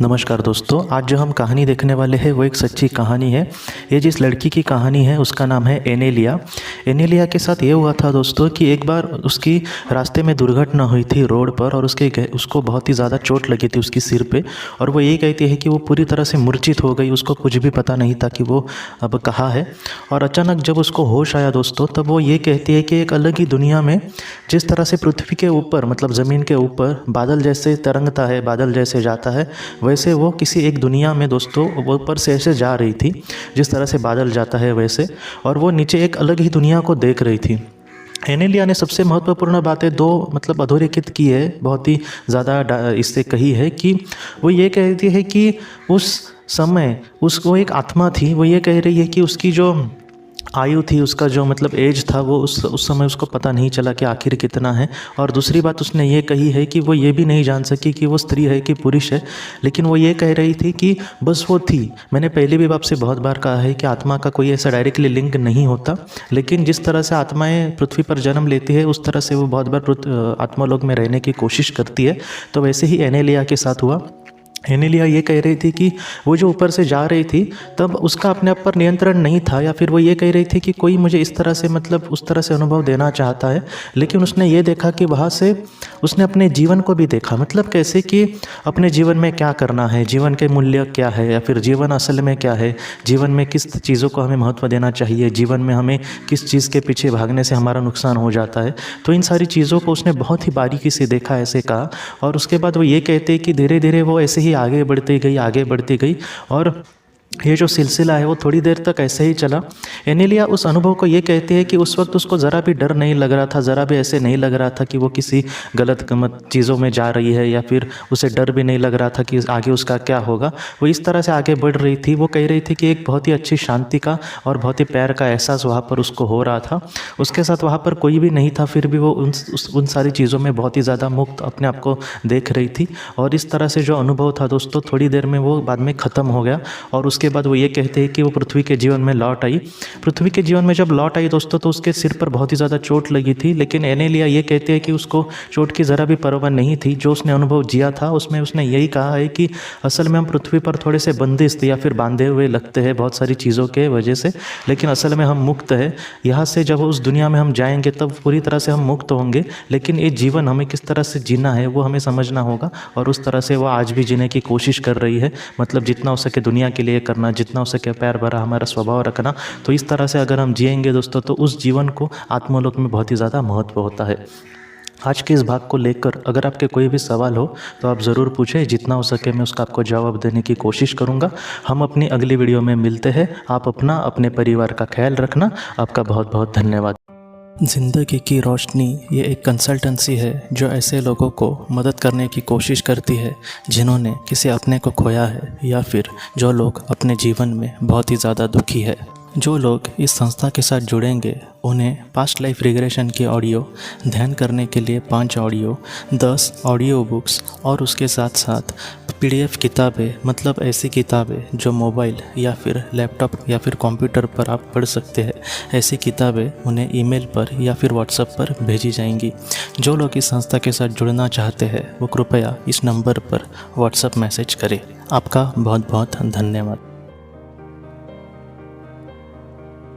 नमस्कार दोस्तों, आज जो हम कहानी देखने वाले हैं वो एक सच्ची कहानी है। ये जिस लड़की की कहानी है उसका नाम है एनेलिया। एनेलिया के साथ ये हुआ था दोस्तों कि एक बार उसकी रास्ते में दुर्घटना हुई थी रोड पर और उसको बहुत ही ज़्यादा चोट लगी थी उसकी सिर पे। और वो ये कहती है कि वो पूरी तरह से मूर्छित हो गई, उसको कुछ भी पता नहीं था कि वो अब कहाँ है। और अचानक जब उसको होश आया दोस्तों, तब वो ये कहती है कि एक अलग ही दुनिया में, जिस तरह से पृथ्वी के ऊपर मतलब ज़मीन के ऊपर बादल जैसे तरंगता है, बादल जैसे जाता है, वैसे वो किसी एक दुनिया में दोस्तों वो ऊपर से ऐसे जा रही थी जिस तरह से बादल जाता है वैसे। और वो नीचे एक अलग ही दुनिया को देख रही थी। एनेलिया ने सबसे महत्वपूर्ण बातें दो मतलब अधोरेखित की है, बहुत ही ज़्यादा इससे कही है कि वो ये कहती है कि उस समय उसको एक आत्मा थी। वो ये कह रही है कि उसकी जो आयु थी, उसका जो मतलब एज था, वो उस समय उसको पता नहीं चला कि आखिर कितना है। और दूसरी बात उसने ये कही है कि वो ये भी नहीं जान सकी कि वो स्त्री है कि पुरुष है, लेकिन वो ये कह रही थी कि बस वो थी। मैंने पहले भी आपसे बहुत बार कहा है कि आत्मा का कोई ऐसा डायरेक्टली लिंक नहीं होता, लेकिन जिस तरह से आत्माएं पृथ्वी पर जन्म लेती है उस तरह से वो बहुत बार आत्मालोक में रहने की कोशिश करती है। तो वैसे ही एनेलिया के साथ हुआ। एनेलिया ये कह रही थी कि वो जो ऊपर से जा रही थी तब उसका अपने आप पर नियंत्रण नहीं था, या फिर वो ये कह रही थी कि कोई मुझे इस तरह से मतलब उस तरह से अनुभव देना चाहता है। लेकिन उसने ये देखा कि वहाँ से उसने अपने जीवन को भी देखा, मतलब कैसे कि अपने जीवन में क्या करना है, जीवन के मूल्य क्या है, या फिर जीवन असल में क्या है, जीवन में किस चीज़ों को हमें महत्व देना चाहिए, जीवन में हमें किस चीज़ के पीछे भागने से हमारा नुकसान हो जाता है। तो इन सारी चीज़ों को उसने बहुत ही बारीकी से देखा, ऐसे कहा। और उसके बाद वो ये कहते कि धीरे धीरे वो ऐसे ही आगे बढ़ती गई और ये जो सिलसिला है वो थोड़ी देर तक ऐसे ही चला। एनेलिया उस अनुभव को ये कहती है कि उस वक्त उसको ज़रा भी डर नहीं लग रहा था, ज़रा भी ऐसे नहीं लग रहा था कि वो किसी गलत चीज़ों में जा रही है, या फिर उसे डर भी नहीं लग रहा था कि आगे उसका क्या होगा। वो इस तरह से आगे बढ़ रही थी। वो कह रही थी कि एक बहुत ही अच्छी शांति का और बहुत ही प्यार का एहसास वहाँ पर उसको हो रहा था। उसके साथ वहाँ पर कोई भी नहीं था, फिर भी वो उन सारी चीज़ों में बहुत ही ज़्यादा मुक्त अपने आप को देख रही थी। और इस तरह से जो अनुभव था दोस्तों, थोड़ी देर में वो बाद में ख़त्म हो गया। और उसके बाद वो ये कहते हैं कि वो पृथ्वी के जीवन में लौट आई। पृथ्वी के जीवन में जब लौट आई दोस्तों, तो उसके सिर पर बहुत ही ज़्यादा चोट लगी थी। लेकिन एनेलिया ये कहते हैं कि उसको चोट की ज़रा भी परवाह नहीं थी। जो उसने अनुभव जिया था उसमें उसने यही कहा है कि असल में हम पृथ्वी पर थोड़े से बंदिश या फिर बांधे हुए लगते हैं बहुत सारी चीज़ों के वजह से, लेकिन असल में हम मुक्त है। यहाँ से जब उस दुनिया में हम जाएंगे तब पूरी तरह से हम मुक्त होंगे, लेकिन ये जीवन हमें किस तरह से जीना है वो हमें समझना होगा। और उस तरह से वो आज भी जीने की कोशिश कर रही है, मतलब जितना हो सके दुनिया के लिए करना, जितना हो सके प्यार भरा हमारा स्वभाव रखना। तो इस तरह से अगर हम जिएंगे दोस्तों, तो उस जीवन को आत्मलोक में बहुत ही ज़्यादा महत्व होता है। आज के इस भाग को लेकर अगर आपके कोई भी सवाल हो तो आप ज़रूर पूछें, जितना हो सके मैं उसका आपको जवाब देने की कोशिश करूँगा। हम अपनी अगली वीडियो में मिलते हैं। आप अपना अपने परिवार का ख्याल रखना। आपका बहुत बहुत धन्यवाद। ज़िंदगी की रोशनी ये एक कंसल्टेंसी है जो ऐसे लोगों को मदद करने की कोशिश करती है जिन्होंने किसी अपने को खोया है, या फिर जो लोग अपने जीवन में बहुत ही ज़्यादा दुखी है। जो लोग इस संस्था के साथ जुड़ेंगे उन्हें पास्ट लाइफ रिग्रेशन की ऑडियो, ध्यान करने के लिए 5 ऑडियो, 10 ऑडियो बुक्स और उसके साथ साथ PDF किताबें, मतलब ऐसी किताबें जो मोबाइल या फिर लैपटॉप या फिर कंप्यूटर पर आप पढ़ सकते हैं, ऐसी किताबें उन्हें ईमेल पर या फिर व्हाट्सएप पर भेजी जाएंगी। जो लोग इस संस्था के साथ जुड़ना चाहते हैं वो कृपया इस नंबर पर व्हाट्सएप मैसेज करें। आपका बहुत बहुत धन्यवाद।